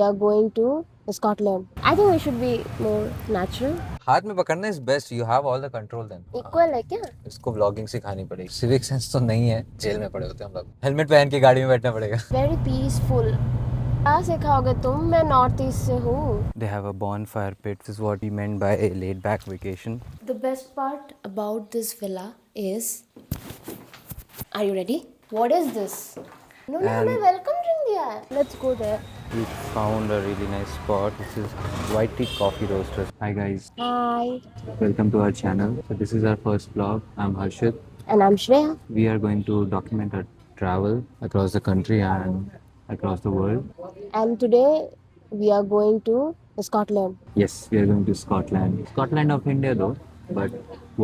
are going to Scotland. I think we should be more natural. हाथ में पकड़ना is best, you have all the control then. Equal है क्या? इसको vlogging सिखानी पड़ेगी, सिविक सेंस तो नहीं है, जेल में पड़े होते हैं हम लोग। हेलमेट पहन के गाड़ी में बैठना पड़ेगा। Very peaceful. क्या सिखाओगे तुम? मैं नॉर्थ ईस्ट से हूँ। They have a bonfire pit. This is what he meant by a laid back vacation. The best part about this villa is, are you ready? What is this? No, हमें welcome drink दिया है. Let's go there. We found a really nice spot. This is White Tea Coffee Roasters. Hi guys. Hi. Welcome to our channel. So this is our first vlog. I'm Harshit. And I'm Shreya. We are going to document our travel across the country and across the world. And today we are going to Scotland. Yes, we are going to Scotland. Scotland of India though, but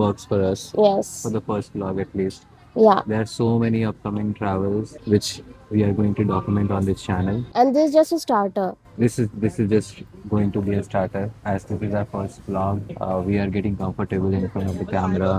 works for us. Yes. For the first vlog at least. Yeah. There are so many upcoming travels which we are going to document on this channel. And this is just a starter. This is just going to be a starter, as this is our first vlog. We are getting comfortable in front of the camera,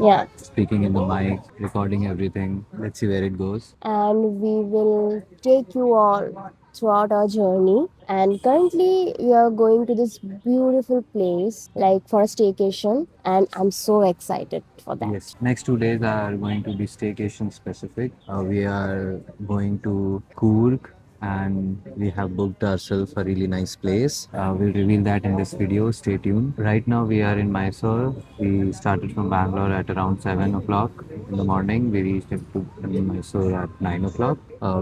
Yeah. speaking in the mic, recording everything. Let's see where it goes. And we will take you all throughout our journey. And currently we are going to this beautiful place like for a staycation, and I'm so excited for that. Yes, next 2 days are going to be staycation specific. We are going to Coorg and we have booked ourselves a really nice place. We'll reveal that in this video. Stay tuned. Right now we are in Mysore. We started from Bangalore at around 7 o'clock in the morning. We reached to Mysore at 9 o'clock.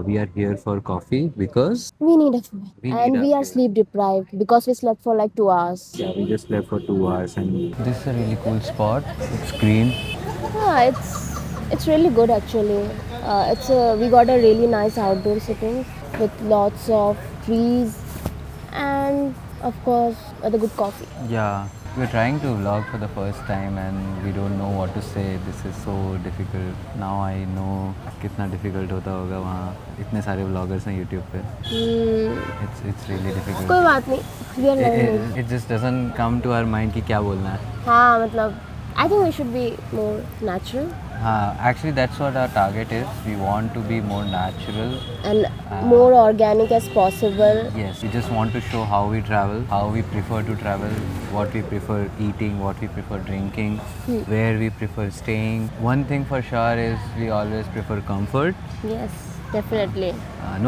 We are here for coffee because We need a fuel. We And need a we are fuel. sleep deprived because we slept for like 2 hours. yeah, we just slept for 2 hours and this is a really cool spot. It's green. Yeah, it's really good actually. We got a really nice outdoor sitting with lots of trees and of course the good coffee. Yeah, we're trying to vlog for the first time and we don't know what to say. This is so difficult. Now I know कितना difficult होता होगा वहाँ इतने सारे vloggers हैं YouTube पे. It's really difficult. कोई बात नहीं, we are learning. It just doesn't come to our mind कि क्या बोलना है. हाँ मतलब I think we should be more natural हाँ, actually that's what our target is. We want to be more natural. and more organic as possible. Yes, we just want to show how we travel, how we prefer to travel, what we prefer eating, what we prefer drinking, where we prefer staying. One thing for sure is we always prefer comfort, Yes, definitely.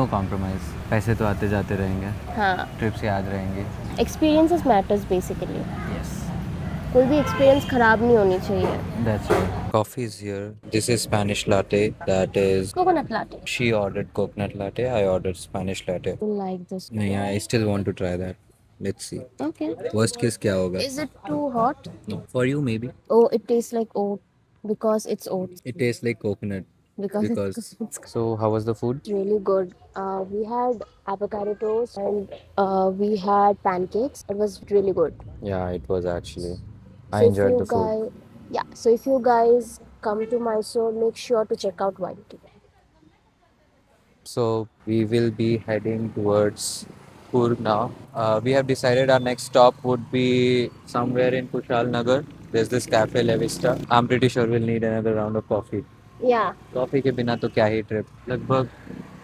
no compromise. पैसे तो आते जाते रहेंगे, हाँ, trips याद रहेंगी. experiences matters basically. Yes, कोई भी experience खराब नहीं होनी चाहिए. that's right. Coffee is here. This is Spanish latte. That is. Coconut latte. She ordered coconut latte. I ordered Spanish latte. I like this. नहीं, I still want to try that. Let's see. Okay. Worst case क्या होगा? Is it too hot? No. For you maybe. Oh, it tastes like oat because it's oats. It tastes like coconut. Because it's So how was the food? really good. We had avocado toast and we had pancakes. It was really good. Yeah, it was actually. I So enjoyed the food. So if you guys come to Mysore, make sure to check out White Tea. So we will be heading towards Coorg now. We have decided our next stop would be somewhere in Kushal Nagar. There's this cafe La Vista. I'm pretty sure we'll need another round of coffee. Yeah. Coffee के बिना तो क्या ही trip. लगभग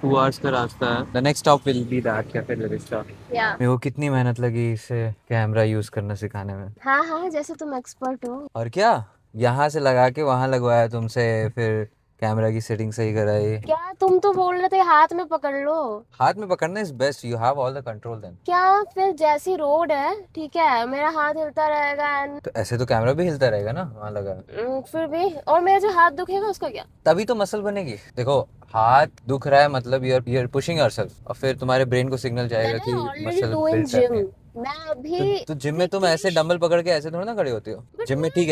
2 hours का रास्ता है. The next stop will be that cafe La Vista. Yeah. मेरे को कितनी मेहनत लगी इसे कैमरा यूज करना सिखाने में. हाँ हाँ, जैसे तुम एक्सपर्ट हो. और क्या, यहाँ से लगा के वहाँ लगवाया तुमसे, फिर कैमरा की सेटिंग सही कराई. क्या तुम तो बोल रहे थे हाथ में पकड़ लो. हाथ में पकड़ना is best, you have all the control then. क्या फिर जैसी रोड है ठीक है, मेरा हाथ हिलता रहेगा and तो ऐसे तो कैमरा भी हिलता रहेगा ना वहाँ लगा. फिर भी, और मेरा जो हाथ दुखेगा उसका क्या. तभी तो मसल बनेगी. देखो हाथ दुख रहा है मतलब you're pushing yourself, और फिर तुम्हारे ब्रेन को सिग्नल जाएगा कि मसल बिल्ड करनी है. मैं अभी तो जिम में तुम ऐसे डंबल पकड़ के ऐसे थोड़ा ना खड़े होते हो जिम में. ठीक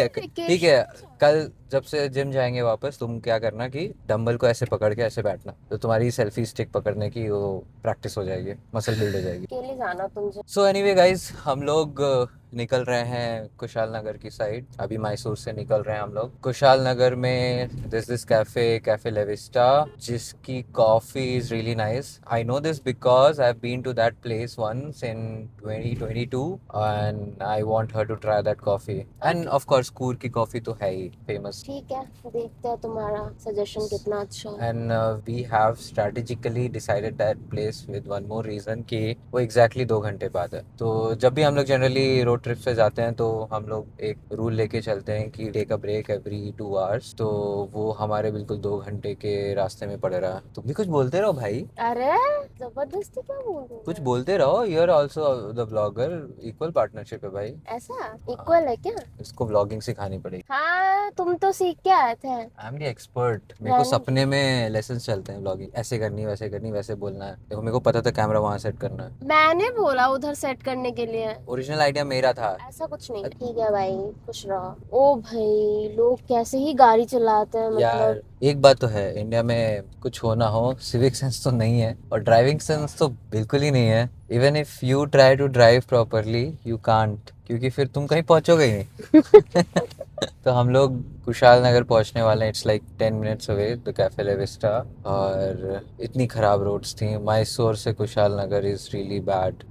है, कल जब से जिम जाएंगे वापस तुम क्या करना कि डंबल को ऐसे पकड़ के ऐसे बैठना, तो तुम्हारी सेल्फी स्टिक पकड़ने की वो प्रैक्टिस हो जाएगी, मसल बिल्ड हो जाएगी. अकेले जाना तुम. सो एनीवे गाइज, हम लोग निकल रहे हैं कुशाल नगर की साइड। अभी मैसूर से निकल रहे हैं हम लोग। कुशाल नगर में दिस कैफे लेविस्टा, जिसकी coffee is really nice. I know this because I have been to that place once in 2022 and I want her to try that coffee. And of course Coorg की कॉफी तो है ही famous. ठीक है, देखते हैं तुम्हारा suggestion कितना अच्छा है। And we have strategically decided that place with one more reason कि वो एग्जैक्टली 2 घंटे बाद है। तो जब भी हम लोग जनरली रोड ट्रिप से जाते हैं तो हम लोग एक रूल लेके चलते हैं कि take a break every 2 hours. तो वो हमारे बिल्कुल 2 घंटे के रास्ते में पड़ रहा। तुम भी कुछ बोलते रहो भाई, अरे जबरदस्ती क्या बोल रही कुछ है? बोलते रहो। You are also the blogger, equal partnership है भाई। ऐसा इक्वल है क्या? इसको ब्लॉगिंग सिखानी पड़ेगी। हाँ, तुम तो सीख के आए थे। I am the expert. मेरे को रहने दो। सपने में लेसन चलते हैं ब्लॉगिंग, ऐसे करनी वैसे करनी वैसे बोलना है। देखो मेरे को पता था कैमरा वहां सेट करना है। मैंने बोला उधर सेट करने के लिए। ओरिजिनल आइडिया मेरा था। ऐसा कुछ नहीं। ठीक है भाई, खुश रहो। ओ भाई, लोग कैसे ही गाड़ी चलाते हैं, यार मतलब। एक बात तो है, इंडिया में कुछ हो ना हो सिविक सेंस तो नहीं है और ड्राइविंग सेंस तो बिल्कुल ही नहीं है। Even if you try to drive properly you can't, क्योंकि फिर तुम कहीं पहुंचोगे ही नहीं। तो हम लोग कुशाल नगर पहुंचने वाले हैं। It's like 10 minutes away the cafe Levista. और इतनी खराब रोड्स थी। मैसूर से Kushalnagar is really bad.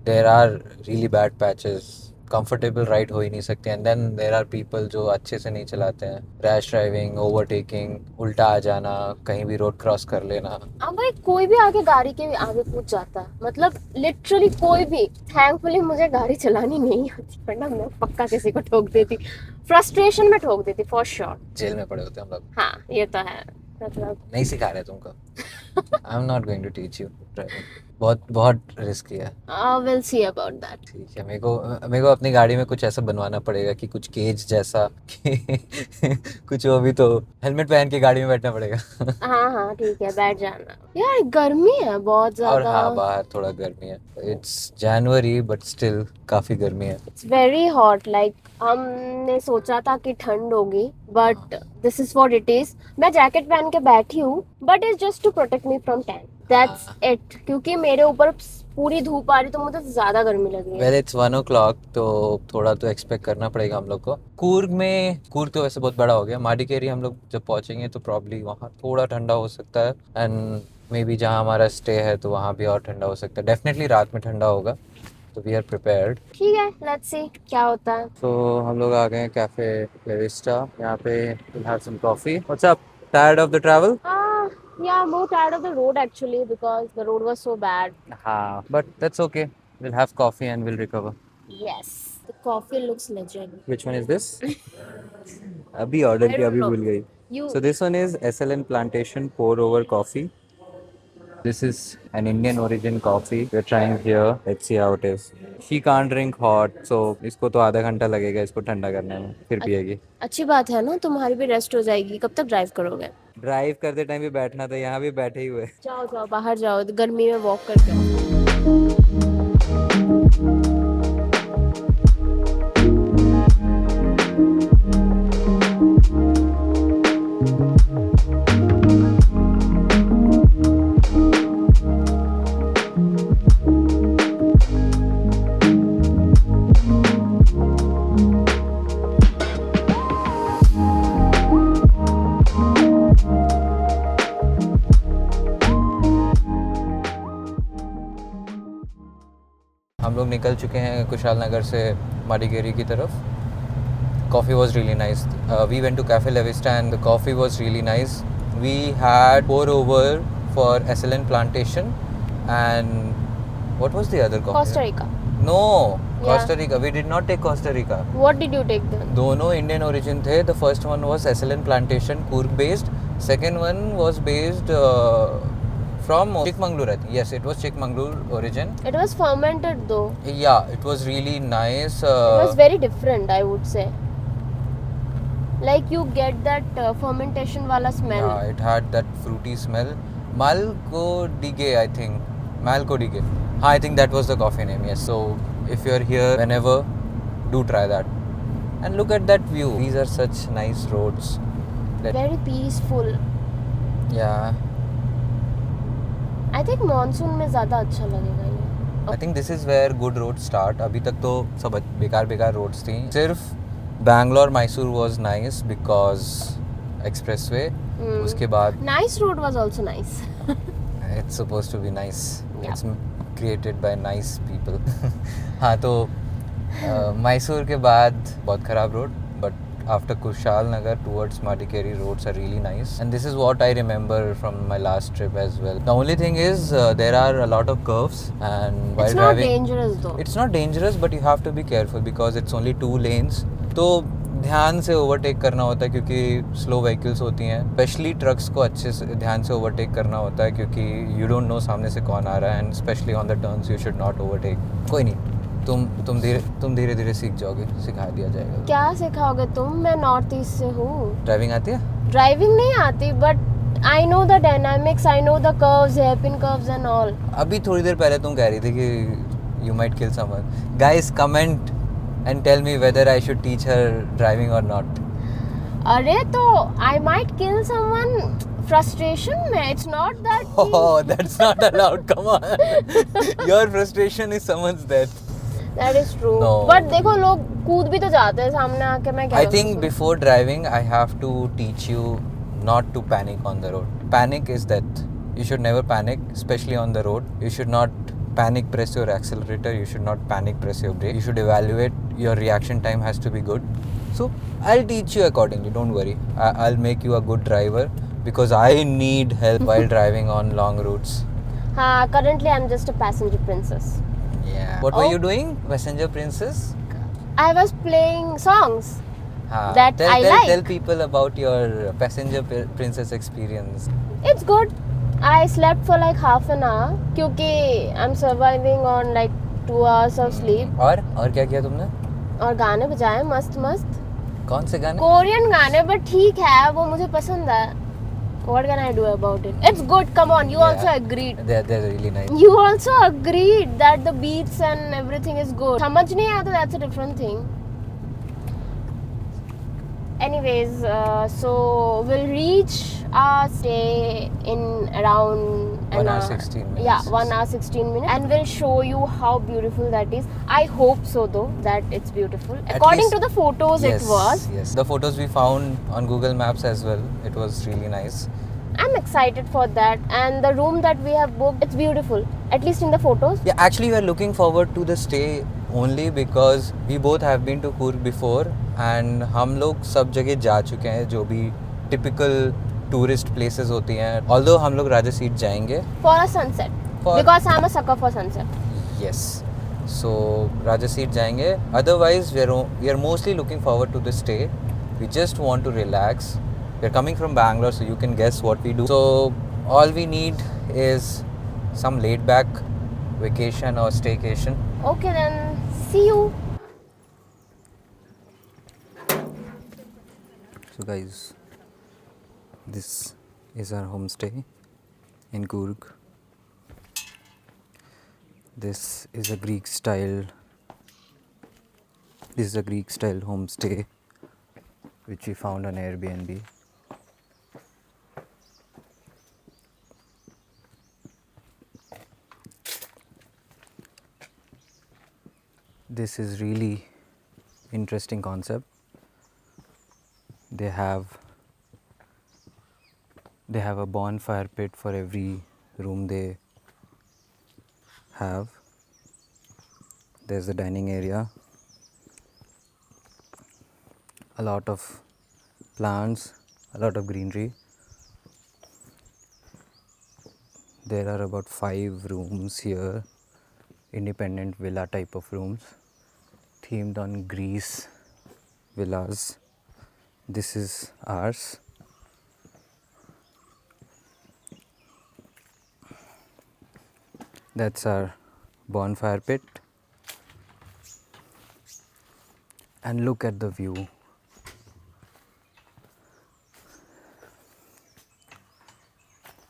There are really bad patches. Comfortable ride हो ही नहीं सकते। And then there are people जो अच्छे से नहीं चलाते हैं। रैश ड्राइविंग, ओवरटेकिंग, उल्टा आ जाना, कहीं भी रोड क्रॉस कर लेना। अब भाई कोई भी आगे गाड़ी के आगे पूछ जाता है, मतलब लिटरली कोई भी। थैंकफुली मुझे गाड़ी चलानी नहीं आती, वरना मैं पक्का किसी को ठोक देती। फ्रस्ट्रेशन में ठोक देती फॉर श्योर। जेल में पड़े होते हम लोग। हाँ, ये तो है, मतलब। नहीं सिखा रहे तुमको। I am not going to teach you driving. बहुत बहुत रिस्की है। Will see about that. ठीक है, मेरे को अपनी गाड़ी में कुछ ऐसा बनवाना पड़ेगा कि कुछ केज जैसा कि कुछ हो भी तो हेलमेट पहन के गाड़ी में बैठना पड़ेगा। हाँ हाँ, ठीक है, बैठ जाना। यार गर्मी है बहुत और ज्यादा। हाँ, बाहर थोड़ा गर्मी है। इट्स जनवरी बट स्टिल काफी गर्मी है। It's very hot. लाइक हमने सोचा था कि ठंड होगी, but this is what it is. मैं जैकेट पहन के बैठी हूँ, but it's just to protect me from tan, that's it. क्योंकि मेरे ऊपर पूरी धूप आ रही, तो मुझे ज्यादा गर्मी लग रही है। वेल इट्स 1 o'clock, तो थोड़ा तो एक्सपेक्ट करना पड़ेगा हम लोग को। कूर्ग तो वैसे बहुत बड़ा हो गया। माडिकेरी हम लोग जब पहुंचेंगे तो प्रॉब्ली वहाँ थोड़ा ठंडा हो सकता है। एंड मे बी जहाँ हमारा स्टे है तो वहाँ भी और ठंडा हो सकता है। डेफिनेटली रात में ठंडा होगा, तो वी आर प्रिपेयर्ड। ठीक है, लेट्स सी क्या होता है। तो हम लोग आ गए हैं कैफे लेविस्टा। यहाँ पे will have some coffee. What's up, tired of the travel? Yeah, more tired of the road actually because the road was so bad. हाँ, but that's okay. We'll have coffee and we'll recover. Yes, the coffee looks legend. Which one is this? अभी order I किया, don't अभी know. भूल गई। You. So this one is SLN Plantation pour over coffee. This is an Indian origin coffee we're trying here. Let's see how it is. She can't drink hot, so इसको तो आधा घंटा लगेगा इसको ठंडा करने में, फिर पिएगी। अच्छी बात है ना, तुम्हारी भी रेस्ट हो जाएगी। कब तक ड्राइव करोगे? ड्राइव करते टाइम भी बैठना था, यहाँ भी बैठे ही हुए। जाओ जाओ, बाहर जाओ, गर्मी में वॉक करके आओ। हम लोग निकल चुके हैं कुशाल नगर से माडिकेरी की तरफ। Coffee was really nice. We went to Cafe La Vista and the coffee was really nice. We had pour over for SLN Plantation and what was the other coffee? Costa Rica. No, Yeah. Costa Rica. We did not take Costa Rica. What did you take then? दोनों Indian origin थे. The first one was SLN Plantation, Coorg based. Second one was based from Chikmagalur, I think. Yes, it was Chikmagalur origin. It was fermented though. Yeah, it was really nice. It was very different, I would say. Like you get that fermentation wala smell. Yeah, it had that fruity smell. Malco Dige, I think. Malco Dige. I think that was the coffee name, yes. So if you're here whenever, do try that. And look at that view. These are such nice roads. Very peaceful. Yeah. I think monsoon में ज़्यादा अच्छा लगेगा ये। I think this is where good road start. अभी तक तो सब बेकार बेकार रोड्स थी. सिर्फ Bangalore Mysore was nice because expressway. उसके बाद Nice road was also nice. It's suppose to be nice. Yeah. It's created by nice people. हाँ तो मैसूर के बाद बहुत ख़राब road. But after Kushal Nagar towards Madikeri roads are really nice, and this is what I remember from my last trip as well. The only thing is there are a lot of curves, and while It's not driving dangerous though. it's not dangerous, but you have to be careful because it's only 2 lanes. तो ध्यान से overtake करना होता है क्योंकि slow vehicles होती हैं. Specially trucks को अच्छे से ध्यान से ओवरटेक करना होता है क्योंकि यू डोंट नो सामने से कौन आ रहा है. And specially on the turns you should not overtake. कोई नहीं, तुम धीरे धीरे सीख जाओगे. सिखा दिया जाएगा. क्या सिखाओगे तुम? मैं नॉर्थ ईस्ट से हूँ. ड्राइविंग आती है? ड्राइविंग नहीं आती, but I know the dynamics, I know the curves, hairpin curves and all. अभी थोड़ी देर पहले तुम कह रही थी कि you might kill someone. Guys comment and tell me whether I should teach her driving और नॉट. अरे तो I might kill someone frustration में. It's not that. Oh, that's not allowed. Come on. Your frustration is someone's death. That is true. No. But देखो लोग कूद भी तो जाते हैं सामने आके. मैं क्या I करूं think उसमें? before driving, I have to teach you not to panic on the road. Panic is death. You should never panic, especially on the road. You should not panic press your accelerator. You should not panic press your brake. You should evaluate. Your reaction time has to be good. So I'll teach you accordingly. Don't worry. I'll make you a good driver because I need help while driving on long routes. हाँ, currently I'm just a passenger princess. Yeah. What were Oh. you doing, passenger princess? I was playing songs. That tell, I tell, like. Tell people about your passenger princess experience. It's good. I slept for like half an hour क्योंकि I'm surviving on like 2 hours of sleep. और क्या किया तुमने? और गाने बजाए मस्त मस्त. कौन से गाने? कोरियन गाने, बट ठीक है, वो मुझे पसंद है. What can I do about it? It's good. Come on, you also agreed. They're really nice. You also agreed that the beats and everything is good. समझ नहीं आया तो that's a different thing. Anyways, so we'll reach our stay in around 1 hour 16 minutes. Yeah, 1 hour 16 minutes, and we'll show you how beautiful that is. I hope so though that it's beautiful. At According least- to the photos, Yes, it was. Yes. The photos we found on Google Maps as well. It was really nice. I'm excited for that, and the room that we have booked, it's beautiful. At least in the photos. Yeah, actually we are looking forward to the stay only because we both have been to Coorg before and हम लोग सब जगह जा चुके हैं जो भी typical tourist places होती हैं. Although हम लोग राजा सीट जाएंगे. For a sunset. For- Because I'm a sucker for sunset. Yes. So Raja Seat जाएंगे. Otherwise we are mostly looking forward to the stay. We just want to relax. We are coming from Bangalore, so you can guess what we do. So all we need is some laid back vacation or staycation. Okay then, see you. So guys, this is our homestay in Coorg. This is a Greek style homestay which we found on Airbnb. This is really interesting concept. They have a bonfire pit for every room they have. There's the dining area. A lot of plants, a lot of greenery. There are about 5 rooms here, independent villa type of rooms, themed on Greece villas. This is ours. That's our bonfire pit. And look at the view.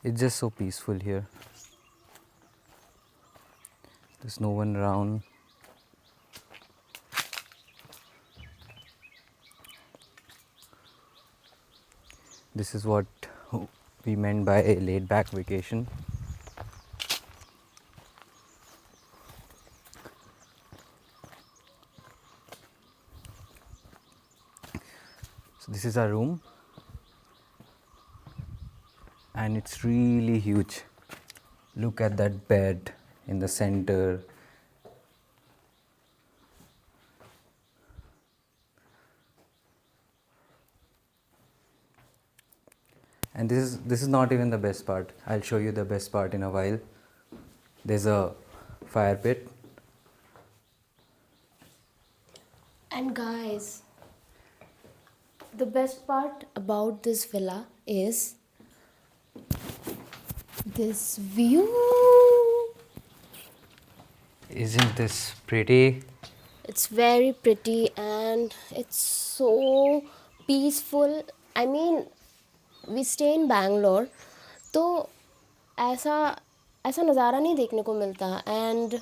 It's just so peaceful here. There's no one around. This is what we meant by a laid back vacation. is our room, and it's really huge. Look at that bed in the center. And this is not even the best part. I'll show you the best part in a while. There's a fire pit. And guys, the best part about this villa is this view. Isn't this pretty? It's very pretty and it's so peaceful. I mean, we stay in Bangalore, तो ऐसा ऐसा नज़ारा नहीं देखने को मिलता, and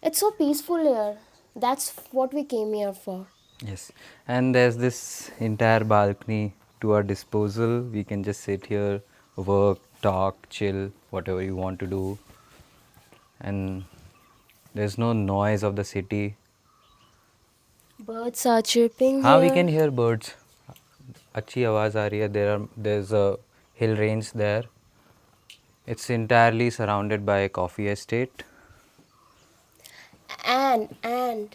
it's so peaceful here. That's what we came here for. Yes. And there's this entire balcony to our disposal. We can just sit here, work, talk, chill, whatever you want to do. And there's no noise of the city. Birds are chirping हाँ, we here. can hear birds. अच्छी आवाज़ आ रही है. There's a hill range there. It's entirely surrounded by a coffee estate. And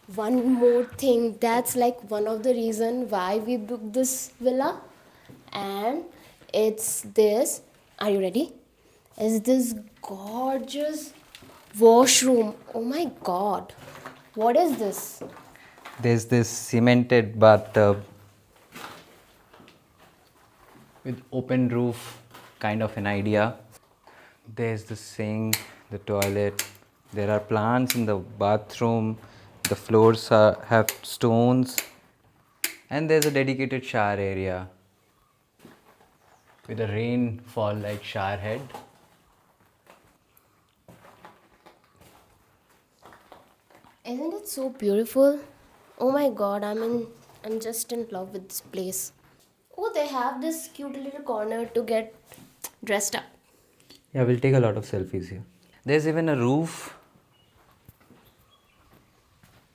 one more thing, that's like one of the reason why we booked this villa, and it's this. Are you ready? Is this gorgeous washroom? Oh my god, what is this? There's this cemented bathtub with open roof, kind of an idea. There's the sink, the toilet. There are plants in the bathroom. The floors have stones. And there's a dedicated shower area with a rainfall like shower head. Isn't it so beautiful? Oh my god, I'm just in love with this place. Oh, they have this cute little corner to get dressed up. Yeah, we'll take a lot of selfies here. There's even a roof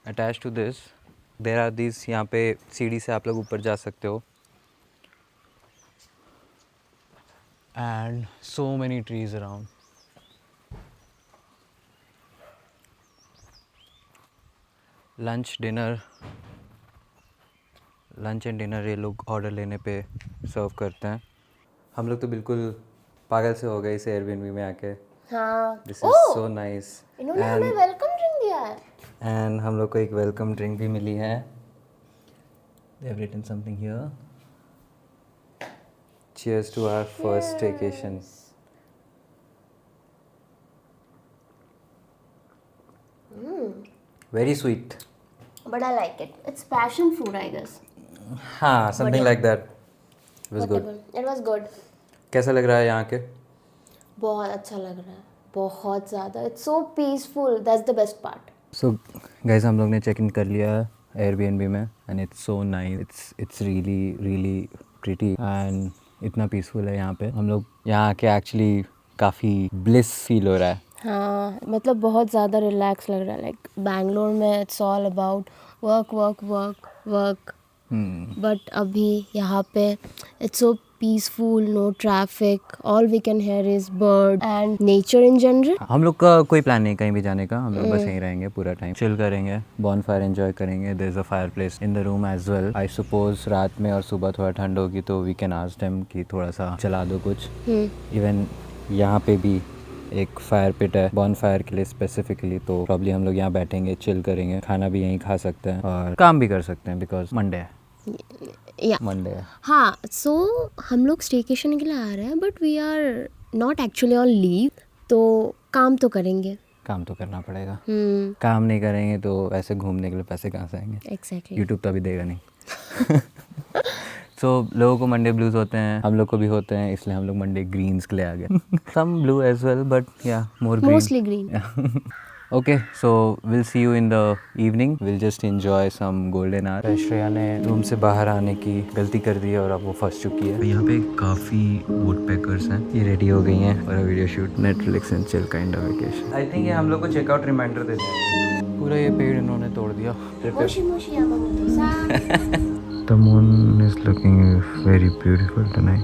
attached to this. There are these, यहाँ पे सीढ़ी से आप लोग ऊपर जा सकते हो. And so many trees around. Lunch and dinner ये लोग ऑर्डर लेने पे सर्व करते हैं. हम लोग तो बिल्कुल पागल से हो गए इस एयरबीएनबी में आके. हाँ. This is so nice. इन्होंने हमें वेलकम ड्रिंक दिया है. एंड हम लोग को एक वेलकम ड्रिंक भी मिली है. They have written something here. Cheers to our first staycation. Very sweet. But I like it. It's passion fruit, I guess. हाँ, something like that. It was good. It was good. कैसा लग रहा है यहाँ के? बहुत अच्छा लग रहा है. बहुत ज़्यादा. It's so peaceful. That's the best part. So guys, हम लोग ने चेक इन कर लिया एयरबीएनबी में and it's so nice. It's really pretty and इतना peaceful है यहाँ पे. हम लोग यहाँ आके actually काफ़ी bliss feel हो रहा है. हाँ, मतलब बहुत ज़्यादा रिलैक्स लग रहा है. लाइक बैंगलोर में it's all about work. But अभी यहाँ पे it's so peaceful, no traffic, all we can hear is bird and nature in general. हम लोग का कोई प्लान नहीं कहीं भी जाने का. हम लोग बस यहीं रहेंगे पूरा टाइम. चिल करेंगे, बॉनफायर एंजॉय करेंगे. There is a fireplace in the room as well. I suppose रात में और सुबह थोड़ा ठंड होगी तो वी कैन आस्क देम कि थोड़ा सा जला दो कुछ. इवन यहाँ पे भी एक फायर पिट है बॉनफायर के लिए स्पेसिफिकली. तो प्रॉब्ली हम लोग यहाँ बैठेंगे, चिल करेंगे, खाना भी यहीं खा सकते हैं और काम भी कर सकते हैं बिकॉज मंडे है. मंडे है. हाँ, सो हम लोग स्टेकेशन के लिए आ रहे हैं but we are not actually on leave. तो काम तो करेंगे. काम तो करना पड़ेगा. काम नहीं करेंगे तो ऐसे घूमने के लिए पैसे कहाँ से आएंगे? एग्जैक्टली. यूट्यूब तो अभी देगा नहीं. सो लोगों को मंडे ब्लूज होते हैं, हम लोग को भी होते हैं, इसलिए हम लोग मंडे ग्रीन्स के लिए आ गए. Some blue as well but या more green. Mostly green. Okay, so we'll see you in the evening. We'll just enjoy some golden hour. Shreya ने रूम से बाहर आने की गलती कर दी है और अब वो फंस चुकी है. यहाँ पे काफ़ी वुड पैकर्स हैं. ये रेडी हो गई हैं और video shoot. Netflix and chill kind of vacation. I think ये हम लोग को चेकआउट रिमाइंडर दे देंगे. पूरा ये पेड़ इन्होंने तोड़ दिया. तमुन looking very beautiful tonight.